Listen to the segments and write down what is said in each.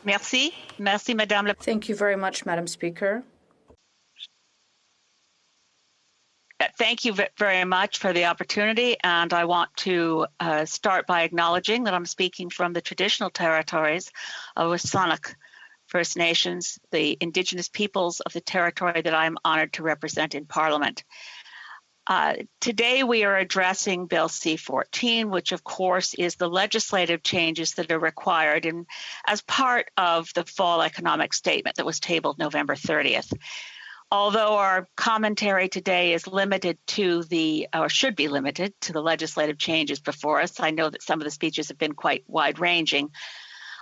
Merci. Merci, Madame la Thank you very much, Madam Speaker. Thank you very much for the opportunity, and I want to start by acknowledging that I'm speaking from the traditional territories of Wasanuk First Nations, the Indigenous peoples of the territory that I'm honored to represent in Parliament. Today we are addressing Bill C-14, which of course is the legislative changes that are required as part of the fall economic statement that was tabled November 30th. Although our commentary today is limited to or should be limited to the legislative changes before us, I know that some of the speeches have been quite wide-ranging.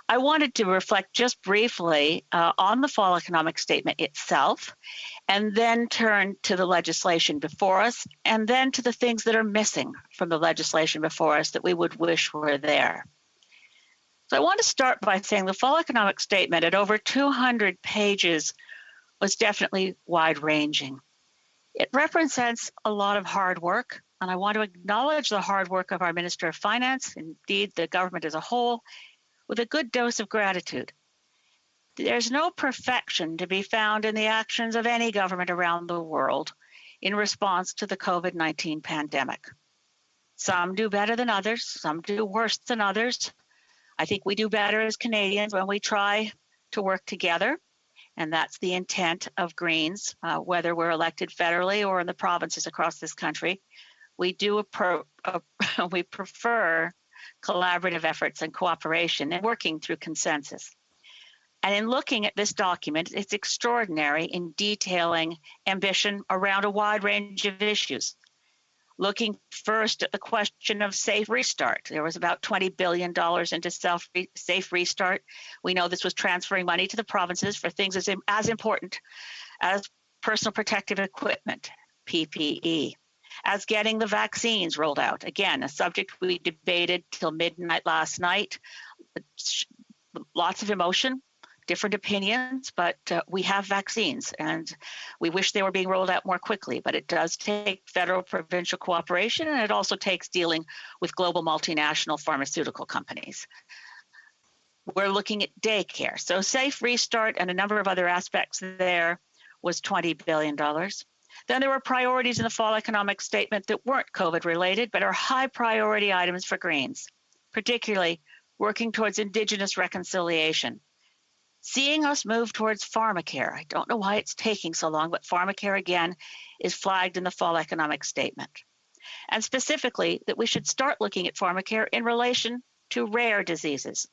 I wanted to reflect just briefly on the fall economic statement itself, and then turn to the legislation before us, and then to the things that are missing from the legislation before us that we would wish were there. So I want to start by saying the fall economic statement at over 200 pages was definitely wide-ranging. It represents a lot of hard work, and I want to acknowledge the hard work of our Minister of Finance, indeed the government as a whole, with a good dose of gratitude. There's no perfection to be found in the actions of any government around the world in response to the COVID-19 pandemic. Some do better than others, some do worse than others. I think we do better as Canadians when we try to work together. And that's the intent of Greens, whether we're elected federally or in the provinces across this country. We prefer collaborative efforts and cooperation and working through consensus. And in looking at this document, it's extraordinary in detailing ambition around a wide range of issues. Looking first at the question of safe restart. There was about $20 billion into safe restart. We know this was transferring money to the provinces for things as important as personal protective equipment, PPE, as getting the vaccines rolled out. Again, a subject we debated till midnight last night. Lots of emotion, different opinions, but we have vaccines and we wish they were being rolled out more quickly, but it does take federal provincial cooperation, and it also takes dealing with global multinational pharmaceutical companies. We're looking at daycare. So safe restart and a number of other aspects there was $20 billion. Then there were priorities in the fall economic statement that weren't COVID related, but are high priority items for Greens, particularly working towards Indigenous reconciliation. Seeing us move towards pharmacare. I don't know why it's taking so long, but pharmacare again is flagged in the fall economic statement. And specifically that we should start looking at pharmacare in relation to rare diseases.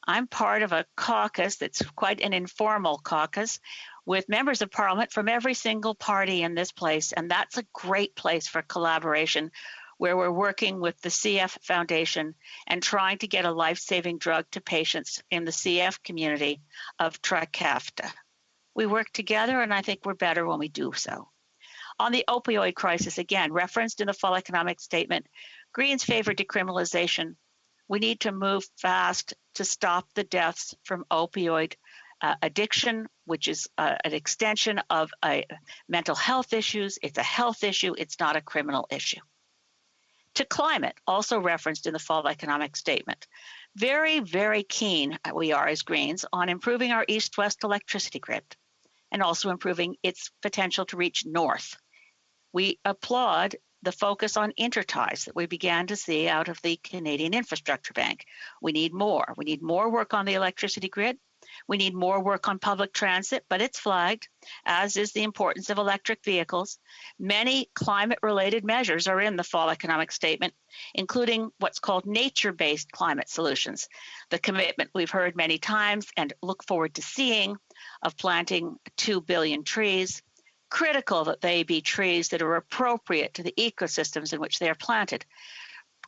I'm part of a caucus that's quite an informal caucus with members of parliament from every single party in this place, and that's a great place for collaboration where we're working with the CF Foundation and trying to get a life-saving drug to patients in the CF community of Trikafta. We work together, and I think we're better when we do so. On the opioid crisis, again, referenced in the fall economic statement, Greens favor decriminalization. We need to move fast to stop the deaths from opioid addiction, which is an extension of mental health issues. It's a health issue. It's not a criminal issue. To climate, also referenced in the fall economic statement. Very, very keen we are as Greens on improving our east-west electricity grid and also improving its potential to reach north. We applaud the focus on interties that we began to see out of the Canadian Infrastructure Bank. We need more. We need more work on the electricity grid. We need more work on public transit, but it's flagged, as is the importance of electric vehicles. Many climate-related measures are in the fall economic statement, including what's called nature-based climate solutions, the commitment we've heard many times and look forward to seeing of planting 2 billion trees. Critical that they be trees that are appropriate to the ecosystems in which they are planted.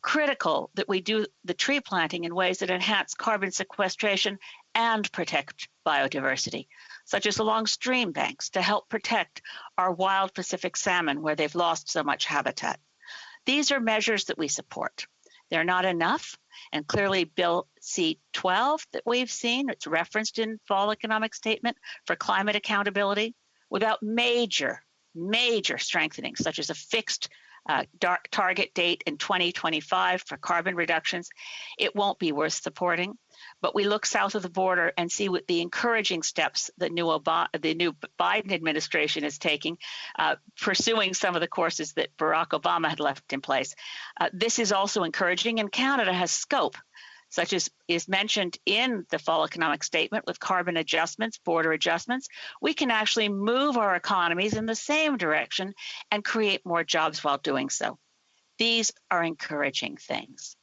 Critical that we do the tree planting in ways that enhance carbon sequestration and protect biodiversity, such as along stream banks to help protect our wild Pacific salmon where they've lost so much habitat. These are measures that we support. They're not enough, and clearly Bill C-12 that we've seen, it's referenced in fall economic statement for climate accountability, without major strengthening, such as a fixed target date in 2025 for carbon reductions, it won't be worth supporting. But we look south of the border and see what the encouraging steps the new Biden administration is taking, pursuing some of the courses that Barack Obama had left in place. This is also encouraging, and Canada has scope, such as is mentioned in the fall economic statement with carbon adjustments, border adjustments. We can actually move our economies in the same direction and create more jobs while doing so. These are encouraging things.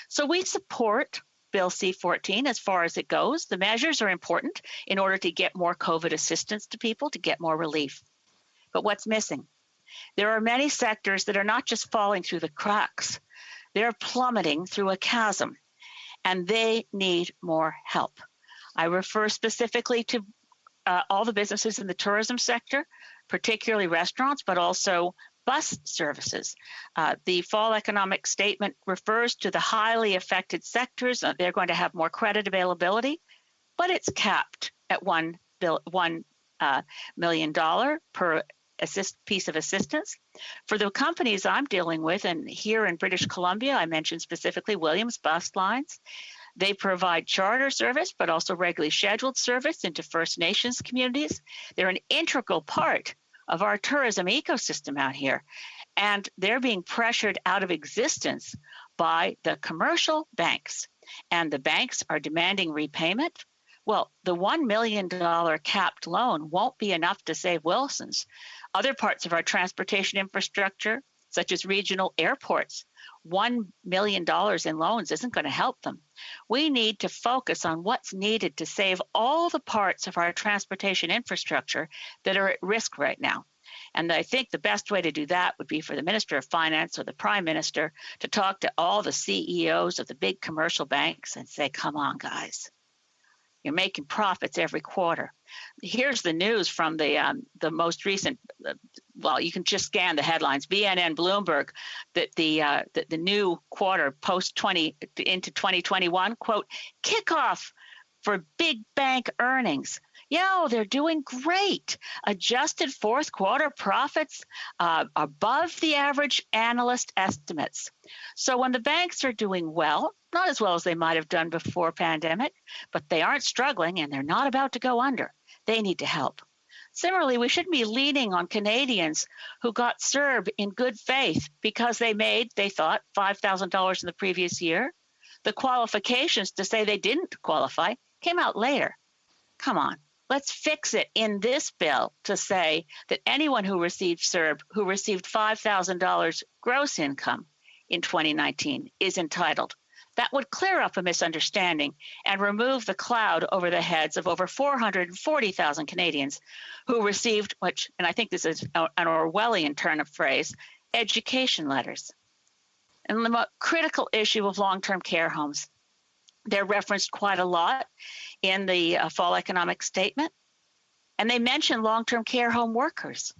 So we support Bill C-14 as far as it goes. The measures are important in order to get more COVID assistance to people, to get more relief. But what's missing? There are many sectors that are not just falling through the cracks, they're plummeting through a chasm, and they need more help. I refer specifically to all the businesses in the tourism sector, particularly restaurants, but also bus services. The fall economic statement refers to the highly affected sectors. They're going to have more credit availability, but it's capped at $1 million per piece of assistance. For the companies I'm dealing with, and here in British Columbia, I mentioned specifically Williams Bus Lines. They provide charter service, but also regularly scheduled service into First Nations communities. They're an integral part of our tourism ecosystem out here, and they're being pressured out of existence by the commercial banks, and the banks are demanding repayment. Well, the $1 million capped loan won't be enough to save Wilson's. Other parts of our transportation infrastructure, such as regional airports, $1 million in loans isn't going to help them. We need to focus on what's needed to save all the parts of our transportation infrastructure that are at risk right now. And I think the best way to do that would be for the Minister of Finance or the Prime Minister to talk to all the CEOs of the big commercial banks and say, come on, guys. You're making profits every quarter. Here's the news from the most recent. Well, you can just scan the headlines. BNN, Bloomberg, that the new quarter post 20 into 2021 quote kickoff for big bank earnings. Yeah, they're doing great. Adjusted fourth quarter profits above the average analyst estimates. So when the banks are doing well, not as well as they might have done before pandemic, but they aren't struggling and they're not about to go under. They need to help. Similarly, we shouldn't be leaning on Canadians who got CERB in good faith because they thought, $5,000 in the previous year. The qualifications to say they didn't qualify came out later. Come on. Let's fix it in this bill to say that anyone who received CERB, who received $5,000 gross income in 2019, is entitled. That would clear up a misunderstanding and remove the cloud over the heads of over 440,000 Canadians who received, which, and I think this is an Orwellian turn of phrase, education letters. And the critical issue of long-term care homes. They're referenced quite a lot in the fall economic statement, and they mention long-term care home workers.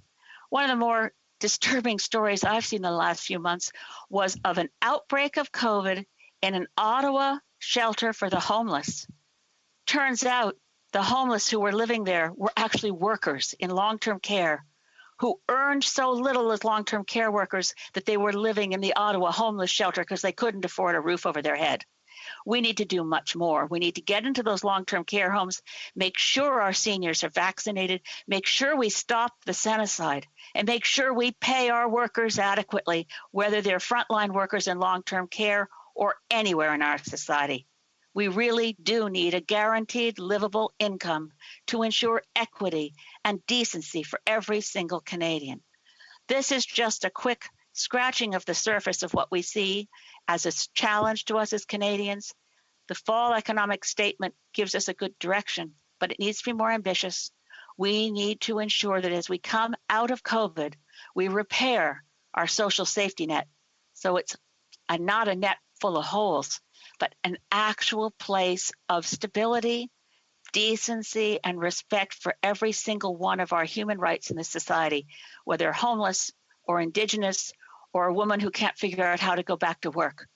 One of the more disturbing stories I've seen in the last few months was of an outbreak of COVID in an Ottawa shelter for the homeless. Turns out the homeless who were living there were actually workers in long-term care who earned so little as long-term care workers that they were living in the Ottawa homeless shelter because they couldn't afford a roof over their head. We need to do much more. We need to get into those long-term care homes, make sure our seniors are vaccinated, make sure we stop the genocide, and make sure we pay our workers adequately, whether they're frontline workers in long-term care or anywhere in our society. We really do need a guaranteed livable income to ensure equity and decency for every single Canadian. This is just a quick scratching of the surface of what we see as a challenge to us as Canadians. The fall economic statement gives us a good direction, but it needs to be more ambitious. We need to ensure that as we come out of COVID, we repair our social safety net. So it's not a net full of holes, but an actual place of stability, decency, and respect for every single one of our human rights in this society, whether homeless or Indigenous or a woman who can't figure out how to go back to work.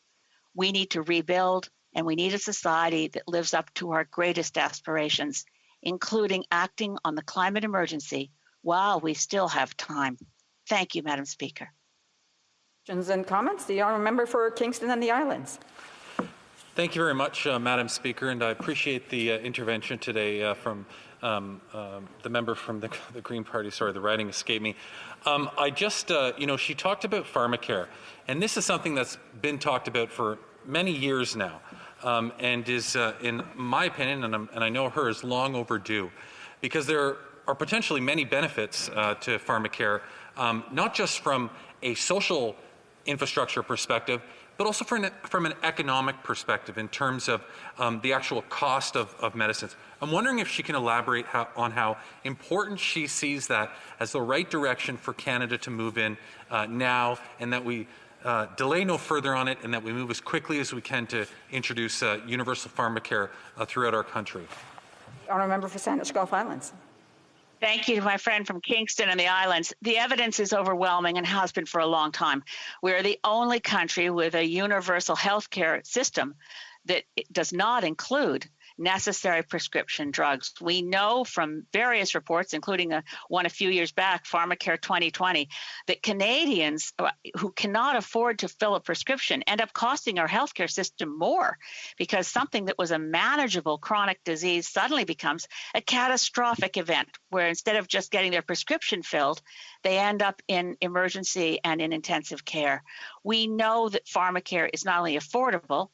We need to rebuild, and we need a society that lives up to our greatest aspirations, including acting on the climate emergency while we still have time. Thank you, Madam Speaker. Questions and comments? The honourable member for Kingston and the Islands. Thank you very much, Madam Speaker, and I appreciate the intervention today from the member from the Green Party. Sorry, the writing escaped me. I just, she talked about pharmacare, and this is something that's been talked about for many years now, and is, in my opinion, and I know hers, long overdue, because there are potentially many benefits to pharmacare, not just from a social infrastructure perspective, but also from an economic perspective in terms of the actual cost of medicines. I'm wondering if she can elaborate on how important she sees that as the right direction for Canada to move in now, and that we delay no further on it, and that we move as quickly as we can to introduce universal pharmacare throughout our country. Honourable member for Saanich Gulf Islands. Thank you to my friend from Kingston and the Islands. The evidence is overwhelming and has been for a long time. We are the only country with a universal healthcare system that does not include necessary prescription drugs. We know from various reports, including one a few years back, Pharmacare 2020, that Canadians who cannot afford to fill a prescription end up costing our healthcare system more, because something that was a manageable chronic disease suddenly becomes a catastrophic event, where instead of just getting their prescription filled, they end up in emergency and in intensive care. We know that pharmacare is not only affordable,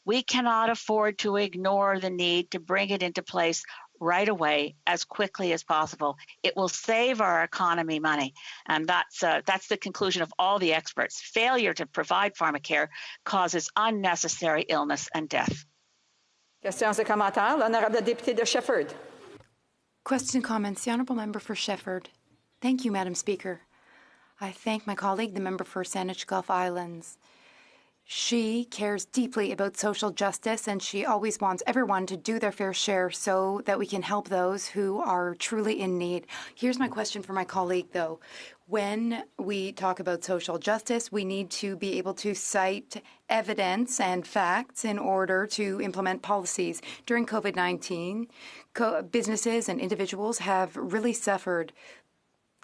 we cannot afford to ignore the need to bring it into place right away as quickly as possible. It will save our economy money, and that's the conclusion of all the experts. Failure to provide pharmacare causes unnecessary illness and death. Questions et commentaires. L'honorable député de Shefford. Question and comments. The honourable member for Shefford. Thank you, Madam Speaker. I thank my colleague, the member for Saanich Gulf Islands. She cares deeply about social justice, and she always wants everyone to do their fair share so that we can help those who are truly in need. Here's my question for my colleague, though. When we talk about social justice, we need to be able to cite evidence and facts in order to implement policies. During COVID-19, businesses and individuals have really suffered.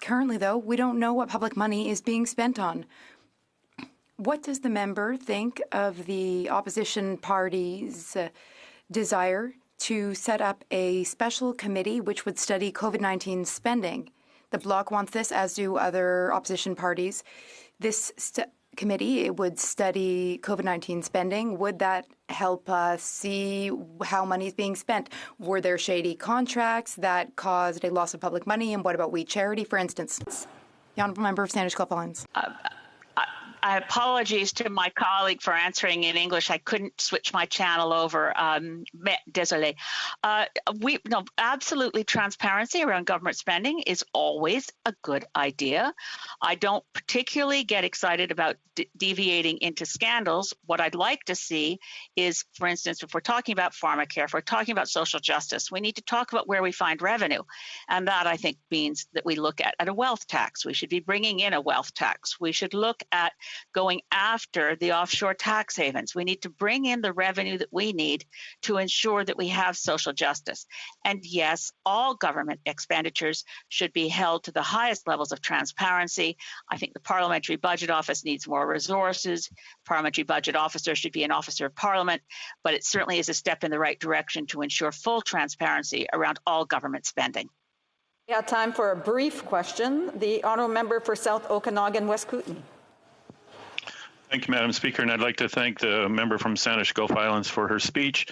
Currently, though, we don't know what public money is being spent on. What does the member think of the opposition party's desire to set up a special committee which would study COVID-19 spending? The Bloc wants this, as do other opposition parties. This committee would study COVID-19 spending. Would that help us see how money is being spent? Were there shady contracts that caused a loss of public money? And what about We Charity, for instance? The honourable member of Saanich Gulf Islands. Apologies to my colleague for answering in English. I couldn't switch my channel over. Désolé. Absolutely, transparency around government spending is always a good idea. I don't particularly get excited about deviating into scandals. What I'd like to see is, for instance, if we're talking about pharmacare, if we're talking about social justice, we need to talk about where we find revenue. And that, I think, means that we look at a wealth tax. We should be bringing in a wealth tax. We should look at going after the offshore tax havens. We need to bring in the revenue that we need to ensure that we have social justice. And yes, all government expenditures should be held to the highest levels of transparency. I think the Parliamentary Budget Office needs more resources. Parliamentary Budget Officer should be an officer of Parliament, but it certainly is a step in the right direction to ensure full transparency around all government spending. We have time for a brief question. The honourable member for South Okanagan, West Kootenay. Thank you, Madam Speaker, and I'd like to thank the member from Saanich Gulf Islands for her speech.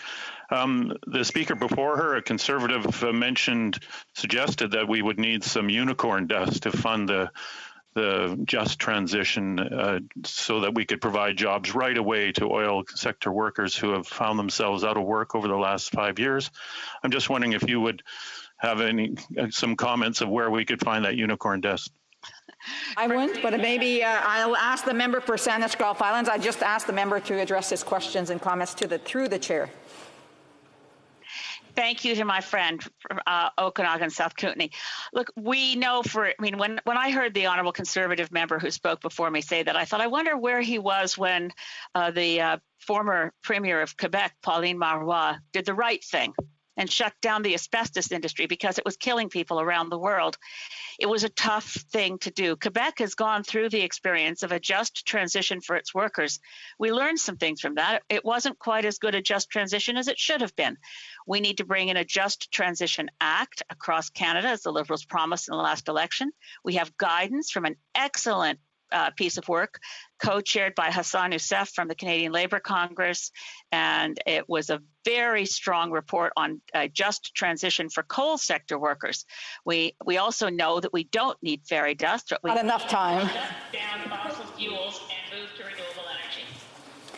The speaker before her, a Conservative, suggested that we would need some unicorn dust to fund the just transition so that we could provide jobs right away to oil sector workers who have found themselves out of work over the last 5 years. I'm just wondering if you would have some comments of where we could find that unicorn dust. I won't, but maybe I'll ask the member for Saanich Gulf Islands. I just asked the member to address his questions and comments through the chair. Thank you to my friend from Okanagan, South Kootenay. Look, we know when I heard the honourable Conservative member who spoke before me say that, I thought, I wonder where he was when the former Premier of Quebec, Pauline Marois, did the right thing and shut down the asbestos industry because it was killing people around the world. It was a tough thing to do. Quebec has gone through the experience of a just transition for its workers. We learned some things from that. It wasn't quite as good a just transition as it should have been. We need to bring in a Just Transition Act across Canada, as the Liberals promised in the last election. We have guidance from an excellent piece of work co-chaired by Hassan Youssef from the Canadian Labour Congress, and it was a very strong report on just transition for coal sector workers. We also know that we don't need fairy dust. Not enough time.